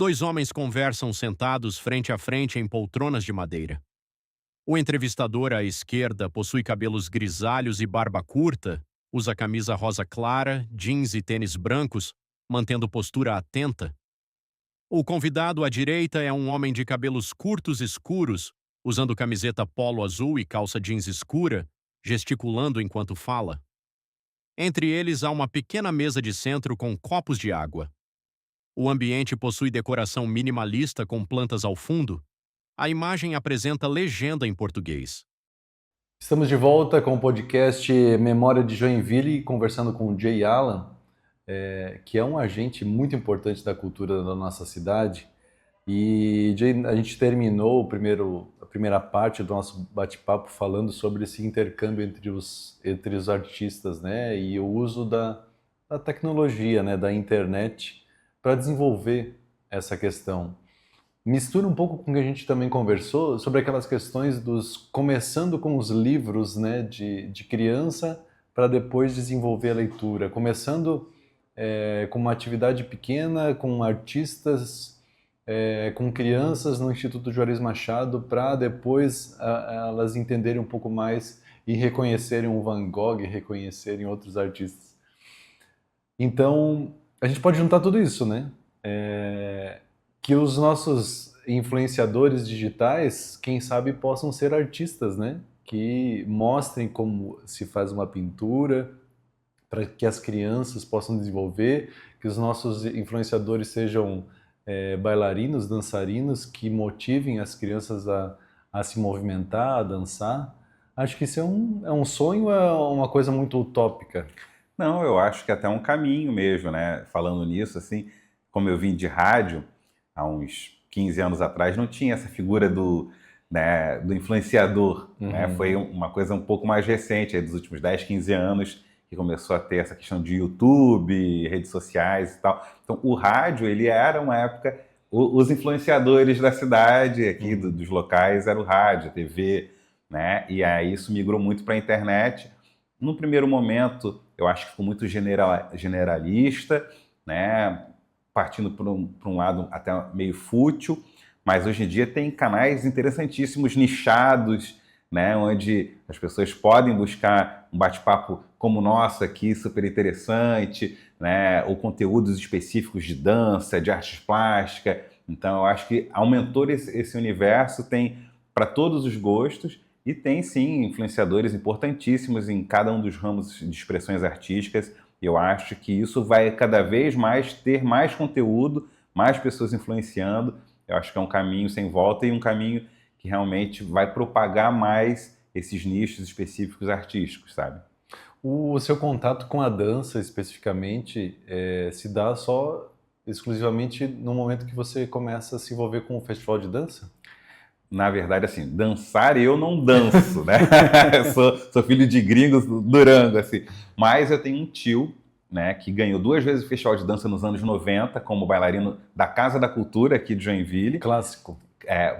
Dois homens conversam sentados frente a frente em poltronas de madeira. O entrevistador à esquerda possui cabelos grisalhos e barba curta, usa camisa rosa clara, jeans e tênis brancos, mantendo postura atenta. O convidado à direita é um homem de cabelos curtos escuros, usando camiseta polo azul e calça jeans escura, gesticulando enquanto fala. Entre eles há uma pequena mesa de centro com copos de água. O ambiente possui decoração minimalista com plantas ao fundo. A imagem apresenta legenda em português. Estamos de volta com o podcast Memória de Joinville, conversando com o Jay Alan, que é um agente muito importante da cultura da nossa cidade. E Jay, a gente terminou a primeira parte do nosso bate-papo falando sobre esse intercâmbio entre os artistas, né? E o uso da tecnologia, né? Da internet para desenvolver essa questão. Mistura um pouco com o que a gente também conversou sobre aquelas questões começando com os livros, né, de criança para depois desenvolver a leitura, começando com uma atividade pequena, com artistas, com crianças no Instituto Juarez Machado, para depois elas entenderem um pouco mais e reconhecerem o Van Gogh, reconhecerem outros artistas. Então, a gente pode juntar tudo isso, né? Que os nossos influenciadores digitais, quem sabe, possam ser artistas, né? Que mostrem como se faz uma pintura, para que as crianças possam desenvolver, que os nossos influenciadores sejam bailarinos, dançarinos, que motivem as crianças a se movimentar, a dançar. Acho que isso é um sonho ou é uma coisa muito utópica? Não, eu acho que até um caminho mesmo, né? Falando nisso, assim, como eu vim de rádio, há uns 15 anos atrás, não tinha essa figura do influenciador, né? Foi uma coisa um pouco mais recente, aí, dos últimos 10, 15 anos, que começou a ter essa questão de YouTube, redes sociais e tal. Então, o rádio, ele era uma época, os influenciadores da cidade, aqui dos locais, era o rádio, a TV, né? E aí isso migrou muito para a internet. No primeiro momento, eu acho que ficou muito generalista, né? Partindo por um lado até meio fútil, mas hoje em dia tem canais interessantíssimos, nichados, né, onde as pessoas podem buscar um bate-papo como o nosso aqui, super interessante, né, ou conteúdos específicos de dança, de artes plásticas. Então, eu acho que aumentou esse universo, tem para todos os gostos, e tem, sim, influenciadores importantíssimos em cada um dos ramos de expressões artísticas. Eu acho que isso vai cada vez mais ter mais conteúdo, mais pessoas influenciando. Eu acho que é um caminho sem volta e um caminho que realmente vai propagar mais esses nichos específicos artísticos, sabe? O seu contato com a dança, especificamente, se dá exclusivamente no momento que você começa a se envolver com o festival de dança? Na verdade, assim, dançar eu não danço, né? sou filho de gringos do Durango, assim. Mas eu tenho um tio, né, que ganhou 2 vezes o Festival de Dança nos anos 90 como bailarino da Casa da Cultura aqui de Joinville. Clássico.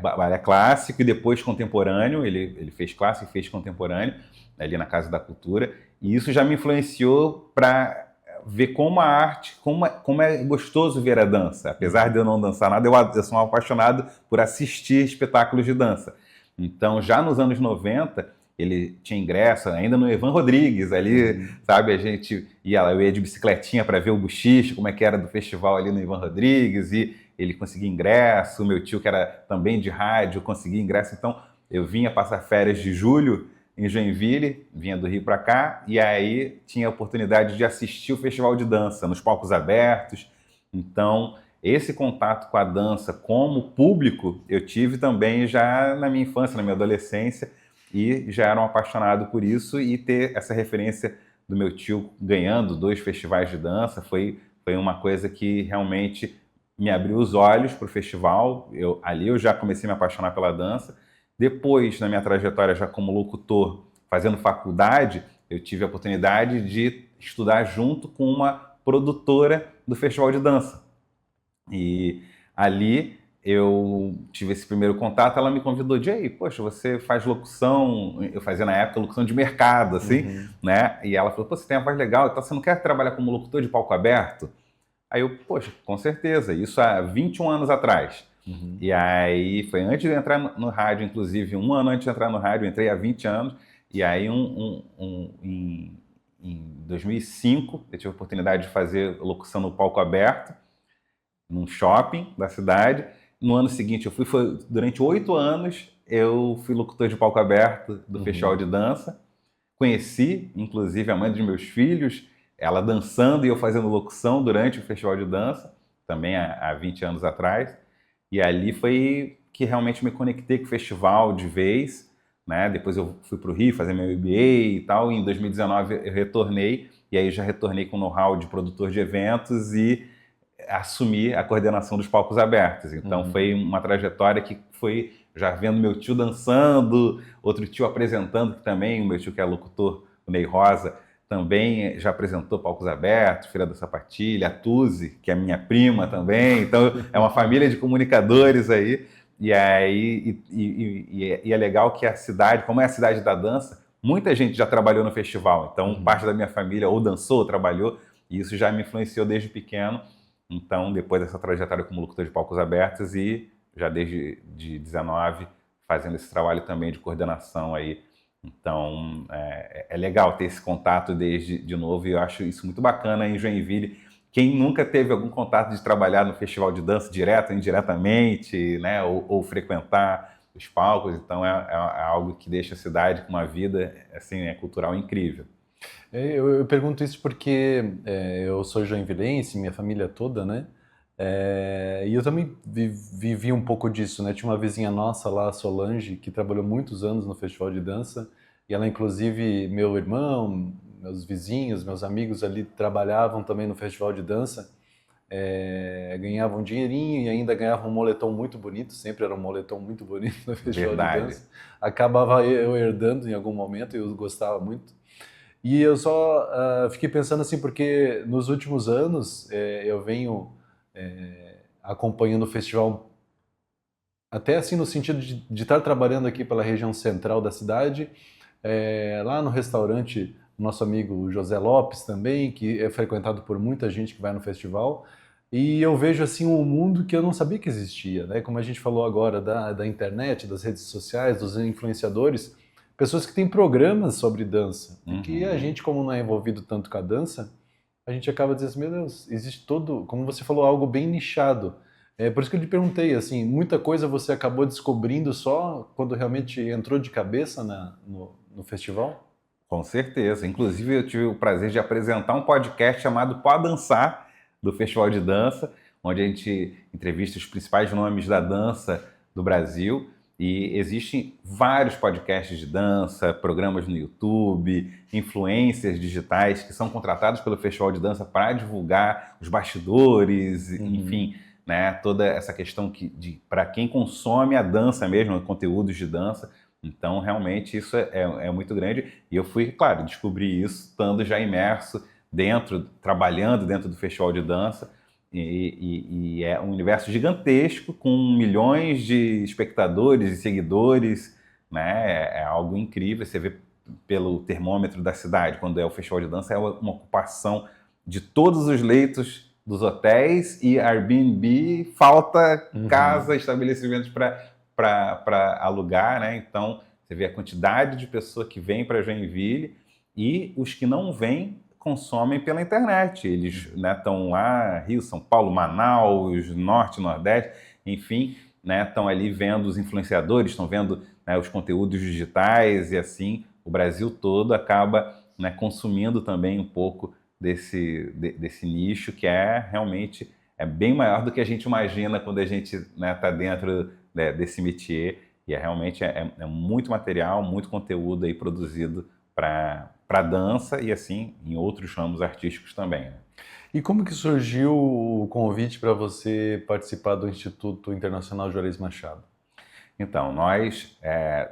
Balé clássico e depois contemporâneo. Ele fez clássico e fez contemporâneo ali na Casa da Cultura. E isso já me influenciou para ver como a arte, como é gostoso ver a dança. Apesar de eu não dançar nada, eu sou um apaixonado por assistir espetáculos de dança. Então, já nos anos 90, ele tinha ingresso ainda no Evan Rodrigues, ali, sabe? Eu ia de bicicletinha para ver o buchiche, como é que era do festival ali no Evan Rodrigues, e ele conseguia ingresso. Meu tio, que era também de rádio, conseguia ingresso. Então, eu vinha passar férias de julho em Joinville, vinha do Rio para cá, e aí tinha a oportunidade de assistir o festival de dança nos palcos abertos. Então, esse contato com a dança como público eu tive também já na minha infância, na minha adolescência, e já era um apaixonado por isso, e ter essa referência do meu tio ganhando 2 festivais de dança foi uma coisa que realmente me abriu os olhos para o festival. Ali eu já comecei a me apaixonar pela dança. Depois, na minha trajetória já como locutor, fazendo faculdade, eu tive a oportunidade de estudar junto com uma produtora do Festival de Dança. E ali eu tive esse primeiro contato, ela me convidou, Jay, poxa, você faz locução, eu fazia na época locução de mercado, assim, né? E ela falou, pô, você tem uma voz legal, então você não quer trabalhar como locutor de palco aberto? Aí eu, poxa, com certeza, isso há 21 anos atrás. Uhum. E aí foi antes de entrar no rádio, inclusive, um ano antes de entrar no rádio, eu entrei há 20 anos, e aí em 2005 eu tive a oportunidade de fazer locução no palco aberto, num shopping da cidade. No ano seguinte, durante 8 anos, eu fui locutor de palco aberto do Festival de Dança. Conheci, inclusive, a mãe dos meus filhos, ela dançando e eu fazendo locução durante o Festival de Dança, também há 20 anos atrás. E ali foi que realmente me conectei com o festival de vez, né? Depois eu fui para o Rio fazer meu MBA e tal, e em 2019 eu retornei, e aí já retornei com know-how de produtor de eventos e assumi a coordenação dos palcos abertos. Então foi uma trajetória que foi já vendo meu tio dançando, outro tio apresentando também, o meu tio que é locutor, o Ney Rosa, também já apresentou palcos abertos, Feira da Sapatilha, a Tuzi, que é minha prima também, então é uma família de comunicadores aí, e aí é legal que a cidade, como é a cidade da dança, muita gente já trabalhou no festival, então parte da minha família ou dançou ou trabalhou, e isso já me influenciou desde pequeno. Então, depois dessa trajetória como locutor de palcos abertos e já desde 19 fazendo esse trabalho também de coordenação aí. Então, é legal ter esse contato desde de novo e eu acho isso muito bacana em Joinville. Quem nunca teve algum contato de trabalhar no festival de dança direto ou indiretamente, né, ou frequentar os palcos, então é algo que deixa a cidade com uma vida assim, cultural incrível. Eu pergunto isso porque eu sou joinvilense, minha família toda, né? E eu também vivi um pouco disso, né? Tinha uma vizinha nossa lá, a Solange, que trabalhou muitos anos no festival de dança, e ela, inclusive, meu irmão, meus vizinhos, meus amigos ali trabalhavam também no festival de dança, ganhavam um dinheirinho e ainda ganhavam um moletom muito bonito, sempre era um moletom muito bonito no festival de dança. Acabava eu herdando em algum momento, e eu gostava muito. E eu só fiquei pensando assim, porque nos últimos anos eu venho acompanhando o festival, até assim no sentido de estar trabalhando aqui pela região central da cidade, lá no restaurante, nosso amigo José Lopes também, que é frequentado por muita gente que vai no festival, e eu vejo assim um mundo que eu não sabia que existia, né? Como a gente falou agora da internet, das redes sociais, dos influenciadores, pessoas que têm programas sobre dança, e que a gente, como não é envolvido tanto com a dança, a gente acaba dizendo assim, meu Deus, existe todo, como você falou, algo bem nichado. Por isso que eu te perguntei, assim, muita coisa você acabou descobrindo só quando realmente entrou de cabeça no festival? Com certeza. Inclusive, eu tive o prazer de apresentar um podcast chamado Pode Dançar, do Festival de Dança, onde a gente entrevista os principais nomes da dança do Brasil. E existem vários podcasts de dança, programas no YouTube, influencers digitais que são contratados pelo Festival de Dança para divulgar os bastidores, enfim, né, toda essa questão para quem consome a dança mesmo, conteúdos de dança. Então, realmente, isso é muito grande. E eu fui, claro, descobrir isso estando já imerso trabalhando dentro do Festival de Dança. E é um universo gigantesco, com milhões de espectadores e seguidores, né? É algo incrível. Você vê pelo termômetro da cidade, quando é o Festival de Dança, é uma ocupação de todos os leitos dos hotéis e Airbnb, falta casa, estabelecimentos para alugar, né? Então, você vê a quantidade de pessoas que vêm para Joinville e os que não vêm consomem pela internet. Eles estão lá, Rio, São Paulo, Manaus, Norte, Nordeste, enfim, estão ali vendo os influenciadores, estão vendo os conteúdos digitais e assim o Brasil todo acaba consumindo também um pouco desse nicho que realmente bem maior do que a gente imagina quando a gente está dentro desse métier e realmente muito material, muito conteúdo aí produzido para dança e assim em outros ramos artísticos também. Né? E como que surgiu o convite para você participar do Instituto Internacional Juarez Machado? Então, nós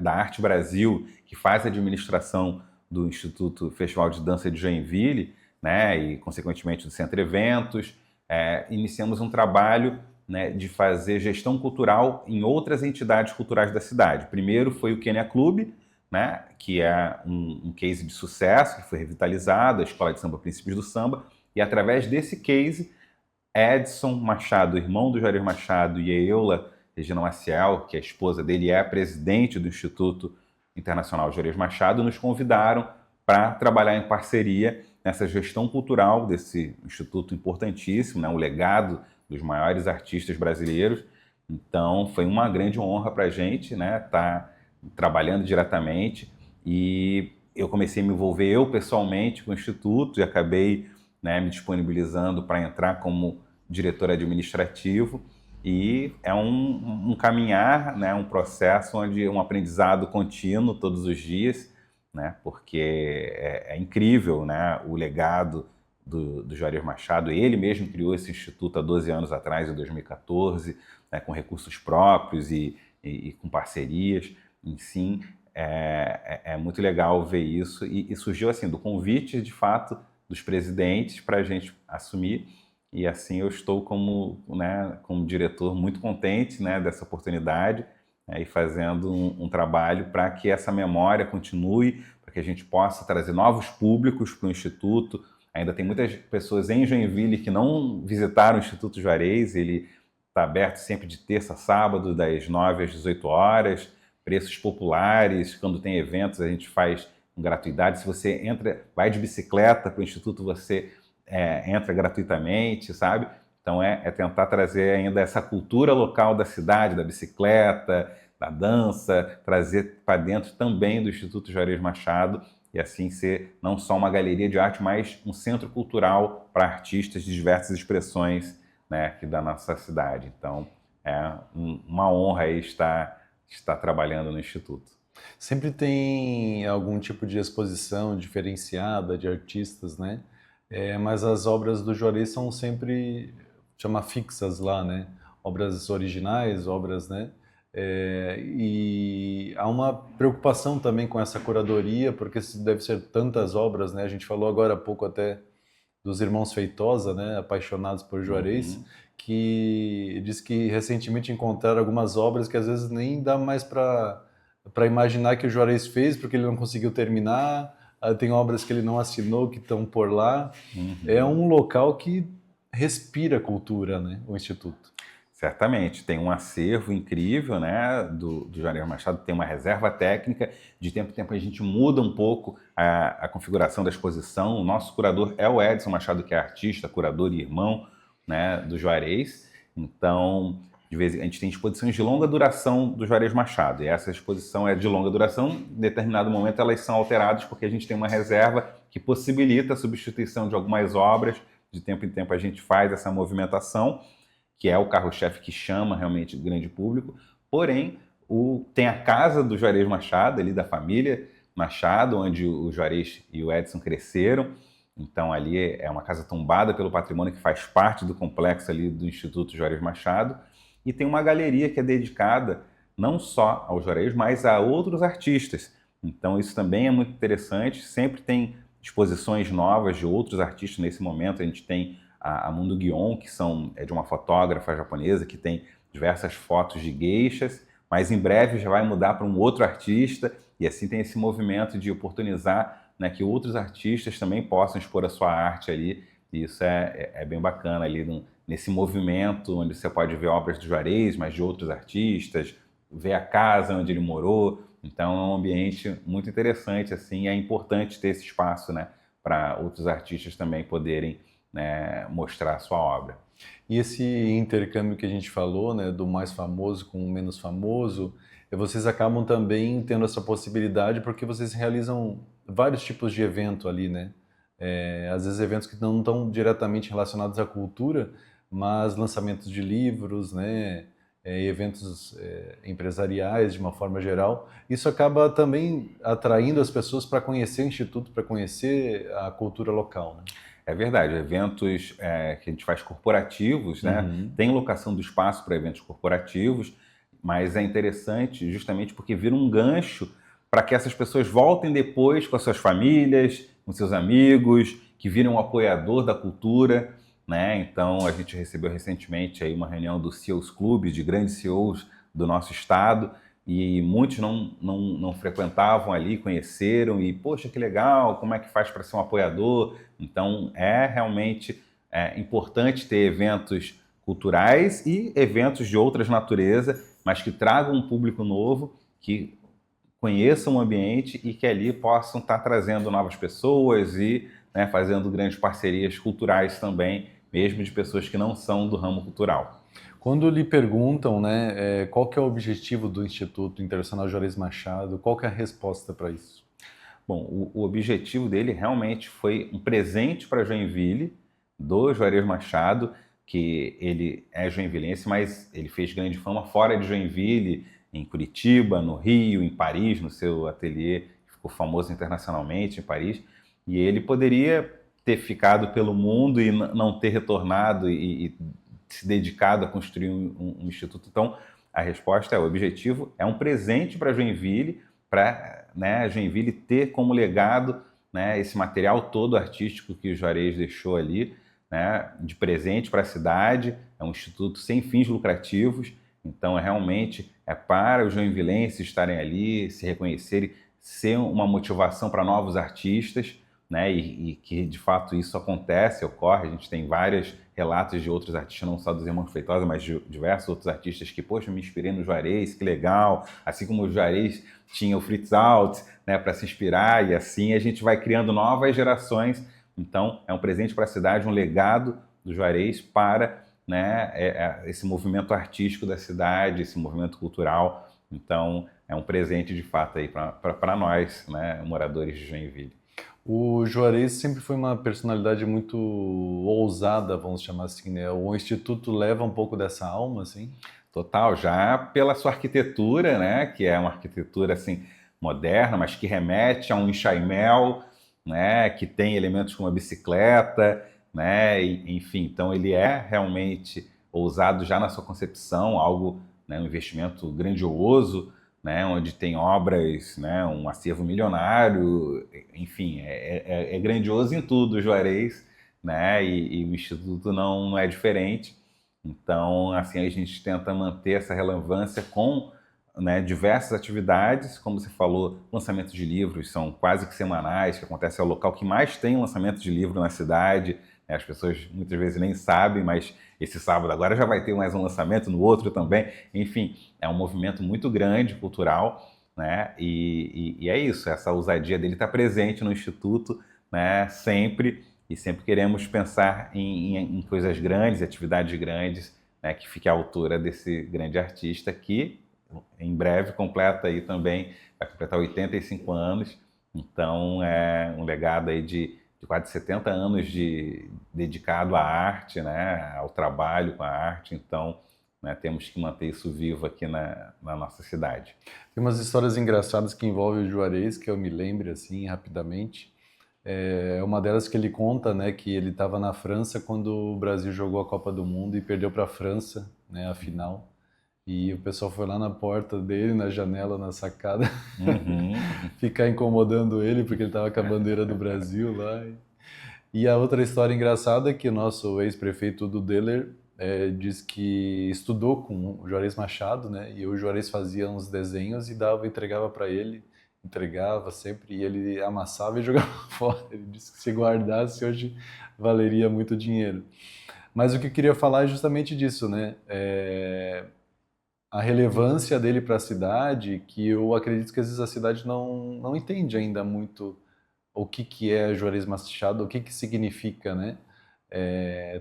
da Arte Brasil, que faz a administração do Instituto Festival de Dança de Joinville, né, e consequentemente do Centro Eventos, iniciamos um trabalho de fazer gestão cultural em outras entidades culturais da cidade. Primeiro foi o Quênia Clube, né, que é um case de sucesso, que foi revitalizado, a Escola de Samba Princípios do Samba, e através desse case Edson Machado, irmão do Juarez Machado, e a Eula Regina Maciel, que é a esposa dele e é a presidente do Instituto Internacional Juarez Machado, nos convidaram para trabalhar em parceria nessa gestão cultural desse instituto importantíssimo, né, o legado dos maiores artistas brasileiros. Então, foi uma grande honra para a gente, né, estar trabalhando diretamente, e eu comecei a me envolver eu pessoalmente com o Instituto e acabei, né, me disponibilizando para entrar como diretor administrativo, e é um caminhar, né, um processo onde um aprendizado contínuo todos os dias, né, porque é incrível, né, o legado do Juarez Machado. Ele mesmo criou esse instituto há 12 anos atrás, em 2014, né, com recursos próprios e com parcerias. Enfim, é muito legal ver isso. E surgiu assim, do convite, de fato, dos presidentes para a gente assumir. E assim eu estou como diretor muito contente, né, dessa oportunidade, né, e fazendo um trabalho para que essa memória continue, para que a gente possa trazer novos públicos para o Instituto. Ainda tem muitas pessoas em Joinville que não visitaram o Instituto Juarez. Ele está aberto sempre de terça a sábado, das 9 às 18 horas, preços populares. Quando tem eventos, a gente faz com gratuidade. Se você vai de bicicleta para o Instituto, você entra gratuitamente, sabe? Então é tentar trazer ainda essa cultura local da cidade, da bicicleta, da dança, trazer para dentro também do Instituto Juarez Machado, e assim ser não só uma galeria de arte, mas um centro cultural para artistas de diversas expressões, né, aqui da nossa cidade. Então é uma honra aí estar trabalhando no Instituto. Sempre tem algum tipo de exposição diferenciada de artistas, né? Mas as obras do Juarez são sempre fixas lá, né? Obras originais, obras, né? E há uma preocupação também com essa curadoria, porque deve ser tantas obras, né? A gente falou agora há pouco até dos irmãos Feitosa, né? Apaixonados por Juarez, que diz que recentemente encontraram algumas obras que às vezes nem dá mais para imaginar que o Juarez fez, porque ele não conseguiu terminar. Tem obras que ele não assinou, que estão por lá. É um local que respira cultura, né? O Instituto. Certamente, tem um acervo incrível, né, do Juarez Machado, tem uma reserva técnica. De tempo em tempo a gente muda um pouco a configuração da exposição. O nosso curador é o Edson Machado, que é artista, curador e irmão, né, do Juarez. Então, de vez a gente tem exposições de longa duração do Juarez Machado, e essa exposição é de longa duração. Em determinado momento elas são alteradas porque a gente tem uma reserva que possibilita a substituição de algumas obras. De tempo em tempo a gente faz essa movimentação, que é o carro-chefe que chama realmente o grande público. Porém, tem a casa do Juarez Machado, ali da família Machado, onde o Juarez e o Edson cresceram. Então ali é uma casa tombada pelo patrimônio, que faz parte do complexo ali do Instituto Juarez Machado. E tem uma galeria que é dedicada não só ao Juarez, mas a outros artistas. Então isso também é muito interessante. Sempre tem exposições novas de outros artistas. Nesse momento a gente tem a Mundo Guion, que é de uma fotógrafa japonesa, que tem diversas fotos de geishas, mas em breve já vai mudar para um outro artista, e assim tem esse movimento de oportunizar, né, que outros artistas também possam expor a sua arte ali. E isso é bem bacana ali nesse movimento, onde você pode ver obras do Juarez, mas de outros artistas, ver a casa onde ele morou. Então é um ambiente muito interessante, assim, e é importante ter esse espaço, né, para outros artistas também poderem, né, mostrar a sua obra. E esse intercâmbio que a gente falou, né, do mais famoso com o menos famoso, vocês acabam também tendo essa possibilidade porque vocês realizam vários tipos de evento ali, né? Às vezes eventos que não estão diretamente relacionados à cultura, mas lançamentos de livros, né? Eventos empresariais de uma forma geral. Isso acaba também atraindo as pessoas para conhecer o Instituto, para conhecer a cultura local, né? É verdade, eventos que a gente faz corporativos, né? Tem locação do espaço para eventos corporativos, mas é interessante justamente porque vira um gancho para que essas pessoas voltem depois com as suas famílias, com seus amigos, que viram um apoiador da cultura, né? Então a gente recebeu recentemente aí uma reunião do CEOs Club, de grandes CEOs do nosso estado, e muitos não frequentavam ali, conheceram e, poxa, que legal, como é que faz para ser um apoiador? Então, é realmente é importante ter eventos culturais e eventos de outras naturezas, mas que tragam um público novo, que conheçam o ambiente e que ali possam estar trazendo novas pessoas e, né, fazendo grandes parcerias culturais também, mesmo de pessoas que não são do ramo cultural. Quando lhe perguntam, né, qual que é o objetivo do Instituto Internacional Juarez Machado, qual que é a resposta para isso? Bom, o objetivo dele realmente foi um presente para Joinville, do Juarez Machado, que ele é joinvilense, mas ele fez grande fama fora de Joinville, em Curitiba, no Rio, em Paris, no seu ateliê, que ficou famoso internacionalmente em Paris. E ele poderia ter ficado pelo mundo e não ter retornado e se dedicado a construir um instituto. Então, a resposta é: o objetivo é um presente para Joinville, para, né, Joinville ter como legado, né, esse material todo artístico que o Juarez deixou ali, né, de presente para a cidade. É um instituto sem fins lucrativos, então realmente é para os joinvilenses estarem ali, se reconhecerem, ser uma motivação para novos artistas, né, e que de fato isso acontece, ocorre. A gente tem vários relatos de outros artistas, não só dos Irmãos Feitosa, mas de diversos outros artistas que, poxa, me inspirei no Juarez, que legal, assim como o Juarez tinha o Fritz Alt, né, para se inspirar, e assim a gente vai criando novas gerações. Então, é um presente para a cidade, um legado do Juarez para, né, esse movimento artístico da cidade, esse movimento cultural. Então, é um presente de fato aí para nós, né, moradores de Joinville. O Juarez sempre foi uma personalidade muito ousada, vamos chamar assim, né? O Instituto leva um pouco dessa alma, assim? Total, já pela sua arquitetura, né, que é uma arquitetura assim moderna, mas que remete a um enxaimel, né, que tem elementos como a bicicleta, né, enfim, então ele é realmente ousado já na sua concepção, algo, né, um investimento grandioso, né, onde tem obras, né, um acervo milionário, enfim, é grandioso em tudo o Juarez, né, e o Instituto não é diferente. Então, assim, a gente tenta manter essa relevância com, né, diversas atividades, como você falou, lançamentos de livros são quase que semanais, que acontece, é o local que mais tem lançamento de livro na cidade, né? As pessoas muitas vezes nem sabem, mas esse sábado agora já vai ter mais um lançamento, no outro também. Enfim, é um movimento muito grande, cultural, né? E é isso, essa ousadia dele está presente no Instituto, né, sempre, e sempre queremos pensar em coisas grandes, atividades grandes, né, que fique à altura desse grande artista que em breve completa aí também, vai completar 85 anos. Então é um legado aí de quase 70 anos dedicado à arte, né, ao trabalho com a arte. Então, né, temos que manter isso vivo aqui na nossa cidade. Tem umas histórias engraçadas que envolvem o Juarez, que eu me lembro assim rapidamente. Uma delas que ele conta, né, que ele estava na França quando o Brasil jogou a Copa do Mundo e perdeu para a França, né, a final. E o pessoal foi lá na porta dele, na janela, na sacada, ficar incomodando ele porque ele estava com a bandeira do Brasil lá. E a outra história engraçada é que o nosso ex-prefeito do Deller diz que estudou com o Juarez Machado, né? E o Juarez fazia uns desenhos e entregava para ele, entregava sempre, e ele amassava e jogava fora. Ele disse que se guardasse hoje valeria muito dinheiro. Mas o que eu queria falar é justamente disso, né? A relevância dele para a cidade, que eu acredito que às vezes a cidade não entende ainda muito o que é Juarez Machado, o que significa, né?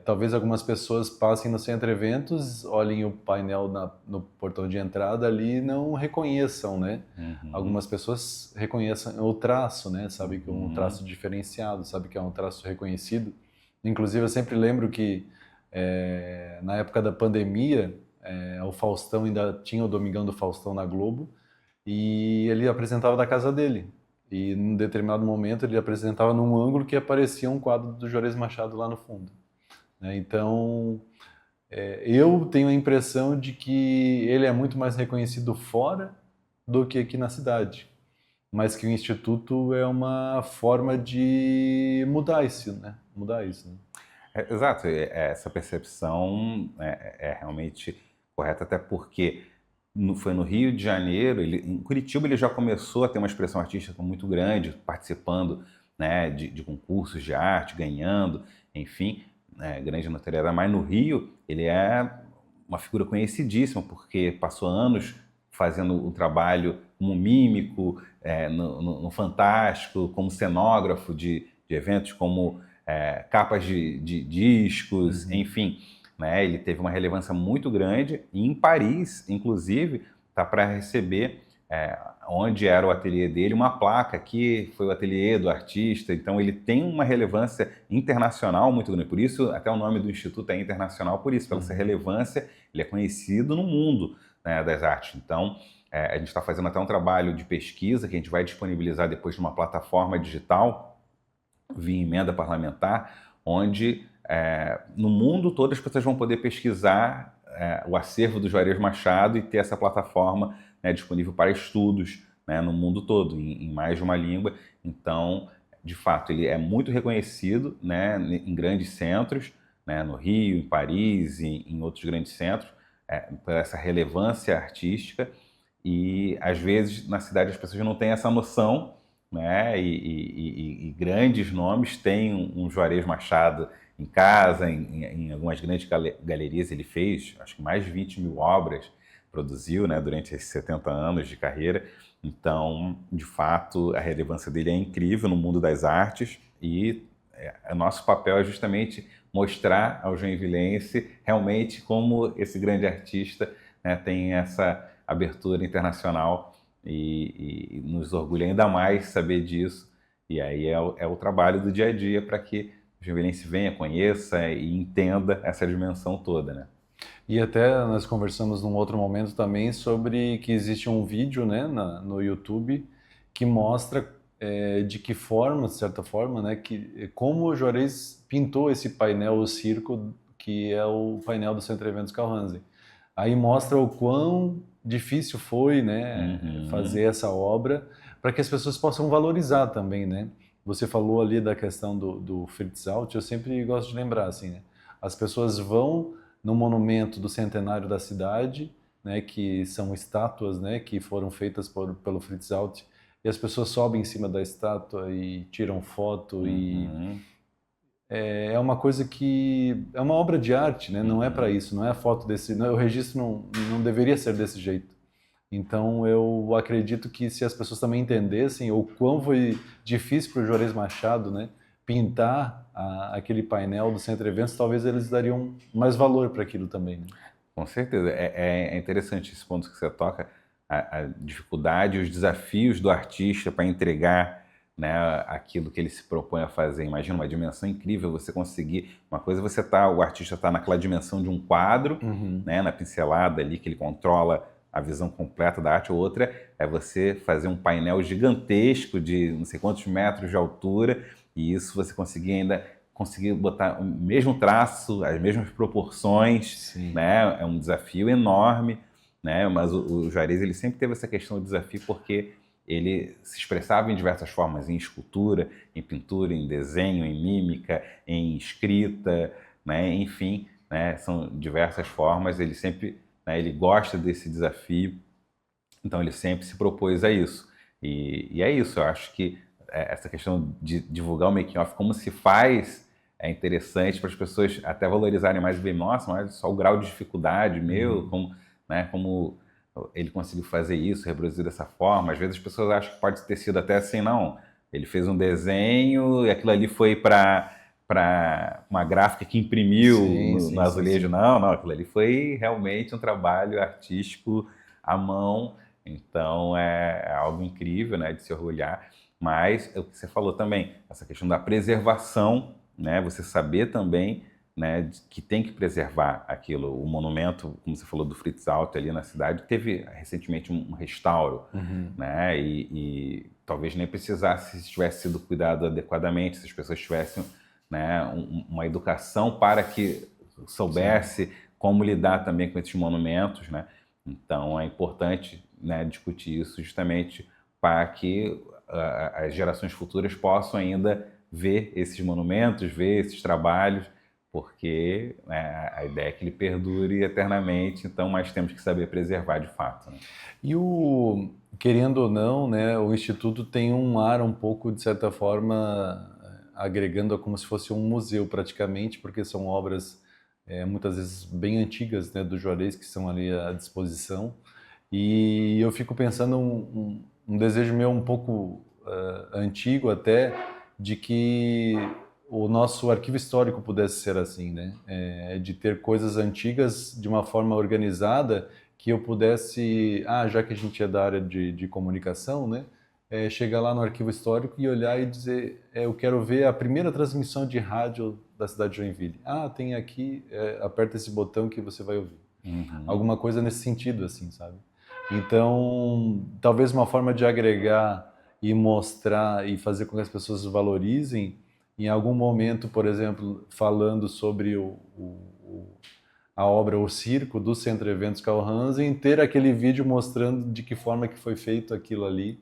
Talvez algumas pessoas passem no centro eventos, olhem o painel no portão de entrada ali e não reconheçam, né? Algumas pessoas reconheçam o traço, né? Sabe que é um traço diferenciado, sabe que é um traço reconhecido. Inclusive, eu sempre lembro que na época da pandemia, o Faustão ainda tinha o Domingão do Faustão na Globo e ele apresentava da casa dele. E num determinado momento ele apresentava num ângulo que aparecia um quadro do Juarez Machado lá no fundo, né? Então, eu tenho a impressão de que ele é muito mais reconhecido fora do que aqui na cidade, mas que o Instituto é uma forma de mudar isso, né? Exato, essa percepção é realmente correta, até porque foi no Rio de Janeiro, em Curitiba ele já começou a ter uma expressão artística muito grande, participando, né, de concursos de arte, ganhando, enfim. grande notoriedade, mas no Rio ele é uma figura conhecidíssima, porque passou anos fazendo o trabalho como mímico, no Fantástico, como cenógrafo de eventos, como capas de discos, enfim. Né? Ele teve uma relevância muito grande e em Paris, inclusive, está para receber, onde era o ateliê dele, uma placa que foi o ateliê do artista. Então ele tem uma relevância internacional muito grande. Por isso, até o nome do instituto é internacional, por isso, pela essa relevância, ele é conhecido no mundo, né, das artes. Então, a gente está fazendo até um trabalho de pesquisa que a gente vai disponibilizar depois numa plataforma digital, via emenda parlamentar, onde no mundo todo as pessoas vão poder pesquisar o acervo do Juarez Machado e ter essa plataforma, né, disponível para estudos, né, no mundo todo, em mais de uma língua. Então, de fato, ele é muito reconhecido, né, em grandes centros, né, no Rio, em Paris e em outros grandes centros, por essa relevância artística. E, às vezes, na cidade as pessoas não têm essa noção, né, e grandes nomes têm um Juarez Machado em casa, em algumas grandes galerias. Ele fez, acho que mais de 20 mil obras, produziu, né, durante esses 70 anos de carreira. Então, de fato, a relevância dele é incrível no mundo das artes e o nosso papel é justamente mostrar ao joinvilense realmente como esse grande artista, né, tem essa abertura internacional e nos orgulha ainda mais saber disso. E aí é o trabalho do dia a dia para que o joinvilense venha, conheça e entenda essa dimensão toda, né? E até nós conversamos num outro momento também sobre que existe um vídeo, né, no YouTube que mostra de que forma, de certa forma, né, como o Juarez pintou esse painel, o circo, que é o painel do Centro Eventos Carranzi. Aí mostra o quão difícil foi, né, fazer essa obra para que as pessoas possam valorizar também, né? Você falou ali da questão do Fritz Alt, eu sempre gosto de lembrar, assim, né? As pessoas vão no monumento do centenário da cidade, né, que são estátuas, né, que foram feitas pelo Fritz Alt, e as pessoas sobem em cima da estátua e tiram foto e é uma coisa que é uma obra de arte, né? Não é para isso, não é a foto desse, o registro não deveria ser desse jeito. Então eu acredito que se as pessoas também entendessem o quão foi difícil para o Juarez Machado, né, pintar aquele painel do Centro Eventos, talvez eles dariam mais valor para aquilo também, né? Com certeza. É interessante esse ponto que você toca, a dificuldade e os desafios do artista para entregar, né, aquilo que ele se propõe a fazer. Imagina uma dimensão incrível, você conseguir... Uma coisa o artista está naquela dimensão de um quadro, né, na pincelada ali, que ele controla a visão completa da arte. Outra é você fazer um painel gigantesco de não sei quantos metros de altura, e isso você conseguir botar o mesmo traço, as mesmas proporções, né? É um desafio enorme, né? Mas o Juarez, ele sempre teve essa questão do desafio porque ele se expressava em diversas formas, em escultura, em pintura, em desenho, em mímica, em escrita, né? Enfim, né? São diversas formas. Ele sempre, né, ele gosta desse desafio, então ele sempre se propôs a isso. E é isso, eu acho que essa questão de divulgar o making-of, como se faz, é interessante para as pessoas até valorizarem mais e ver, nossa, mas só o grau de dificuldade meu, como ele conseguiu fazer isso, reproduzir dessa forma. Às vezes as pessoas acham que pode ter sido até assim, não, ele fez um desenho e aquilo ali foi para uma gráfica que imprimiu no azulejo. Não, aquilo ali foi realmente um trabalho artístico à mão. Então é algo incrível, né, de se orgulhar. Mas é o que você falou também, essa questão da preservação, né, você saber também, né, que tem que preservar aquilo. O monumento, como você falou, do Fritz Alt ali na cidade, teve recentemente um restauro, né, e talvez nem precisasse se tivesse sido cuidado adequadamente, se as pessoas tivessem, né, uma educação para que soubesse como lidar também com esses monumentos, né. Então é importante, né, discutir isso justamente para que as gerações futuras possam ainda ver esses monumentos, ver esses trabalhos, porque, né, a ideia é que ele perdure eternamente, então, mas temos que saber preservar de fato, né? E querendo ou não, né, o Instituto tem um ar um pouco, de certa forma, agregando como se fosse um museu praticamente, porque são obras muitas vezes bem antigas, né, do Juarez, que estão ali à disposição. E eu fico pensando um desejo meu um pouco antigo até, de que o nosso arquivo histórico pudesse ser assim, né? De ter coisas antigas de uma forma organizada, que eu pudesse, já que a gente é da área de comunicação, né? Chegar lá no arquivo histórico e olhar e dizer, eu quero ver a primeira transmissão de rádio da cidade de Joinville. Tem aqui, aperta esse botão que você vai ouvir. Uhum. Alguma coisa nesse sentido, assim, sabe? Então, talvez uma forma de agregar e mostrar e fazer com que as pessoas valorizem, em algum momento, por exemplo, falando sobre a obra O Circo do Centro Eventos Carl Hansen, ter aquele vídeo mostrando de que forma que foi feito aquilo ali,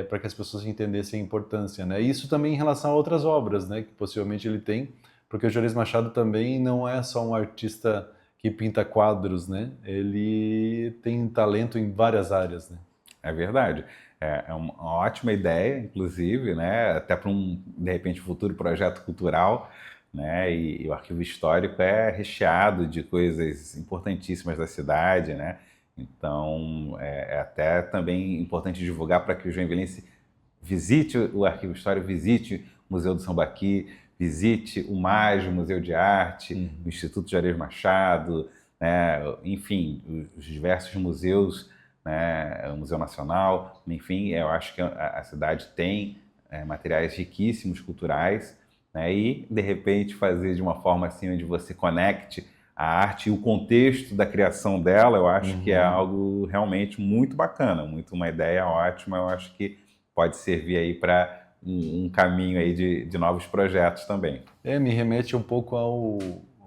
para que as pessoas entendessem a importância, né? Isso também em relação a outras obras, né, que possivelmente ele tem, porque o Juarez Machado também não é só um artista que pinta quadros, né? Ele tem talento em várias áreas, né? É verdade. É uma ótima ideia, inclusive, né? Até para de repente, futuro projeto cultural, né? E o arquivo histórico é recheado de coisas importantíssimas da cidade, né? Então, é até também importante divulgar para que o joinvilense visite o arquivo histórico, visite o Museu do Sambaqui, visite o MAS, o Museu de Arte, o Instituto Juarez Machado, né? Enfim, os diversos museus, né? O Museu Nacional, enfim, eu acho que a cidade tem materiais riquíssimos culturais, né? E, de repente, fazer de uma forma assim onde você conecte a arte e o contexto da criação dela, eu acho que é algo realmente muito bacana, uma ideia ótima, eu acho que pode servir aí para um caminho aí de novos projetos também. Me remete um pouco ao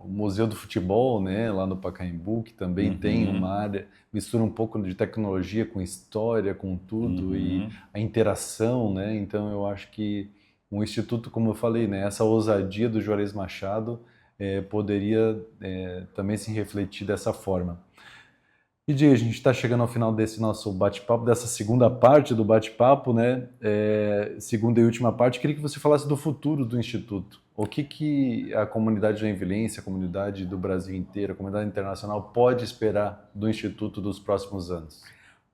Museu do Futebol, né, lá no Pacaembu, que também tem uma área, mistura um pouco de tecnologia com história, com tudo, e a interação, né, então eu acho que um instituto, como eu falei, né, essa ousadia do Juarez Machado poderia também se refletir dessa forma. E Di, a gente está chegando ao final desse nosso bate-papo, dessa segunda parte do bate-papo, né? Segunda e última parte. Queria que você falasse do futuro do Instituto. O que a comunidade joinvilense, a comunidade do Brasil inteiro, a comunidade internacional pode esperar do Instituto dos próximos anos?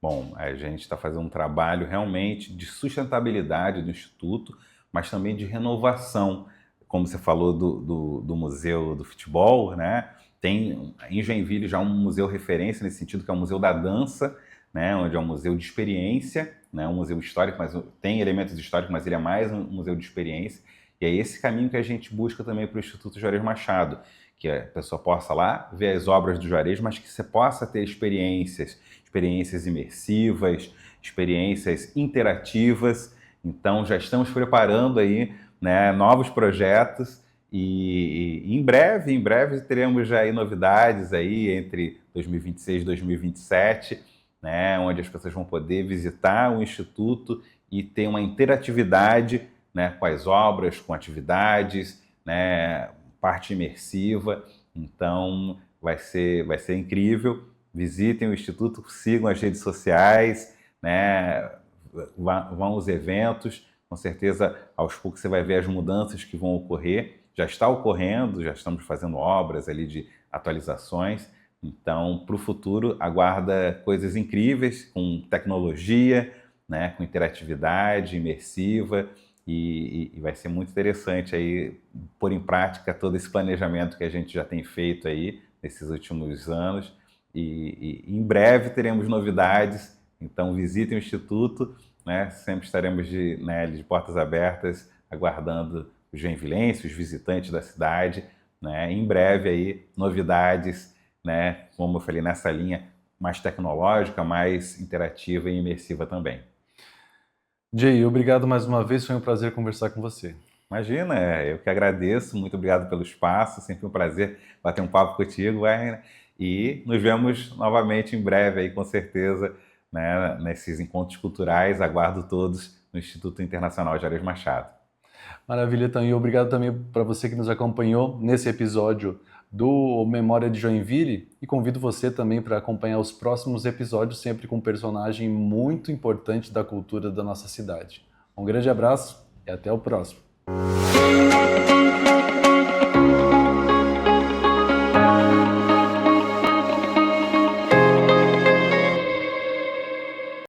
Bom, a gente está fazendo um trabalho realmente de sustentabilidade do Instituto, mas também de renovação. Como você falou do Museu do Futebol, né? Tem em Joinville já um museu referência nesse sentido, que é o Museu da Dança, né? Onde é um museu de experiência, né? Um museu histórico, mas tem elementos históricos, mas ele é mais um museu de experiência. E é esse caminho que a gente busca também para o Instituto Juarez Machado, que a pessoa possa lá ver as obras do Juarez, mas que você possa ter experiências imersivas, experiências interativas. Então já estamos preparando aí, né, novos projetos e em breve teremos já aí novidades aí entre 2026 e 2027, né, onde as pessoas vão poder visitar o Instituto e ter uma interatividade, né, com as obras, com atividades, né, parte imersiva. Então vai ser incrível. Visitem o Instituto, sigam as redes sociais, né, vão aos eventos. Com certeza, aos poucos você vai ver as mudanças que vão ocorrer. Já está ocorrendo, já estamos fazendo obras ali de atualizações. Então, para o futuro, aguarda coisas incríveis com tecnologia, né, com interatividade imersiva e vai ser muito interessante aí pôr em prática todo esse planejamento que a gente já tem feito aí nesses últimos anos. E em breve teremos novidades, então visitem o Instituto, né? Sempre estaremos de portas abertas, aguardando os joinvilenses, os visitantes da cidade, né? Em breve aí, novidades, né? Como eu falei, nessa linha mais tecnológica, mais interativa e imersiva também. Jay, obrigado mais uma vez, foi um prazer conversar com você. Imagina, eu que agradeço, muito obrigado pelo espaço, sempre um prazer bater um papo contigo, Werner, e nos vemos novamente em breve aí, com certeza, né, nesses encontros culturais. Aguardo todos no Instituto Internacional Juarez Machado. Maravilha, então, e obrigado também para você que nos acompanhou nesse episódio do Memória de Joinville, e convido você também para acompanhar os próximos episódios, sempre com um personagem muito importante da cultura da nossa cidade. Um grande abraço e até o próximo.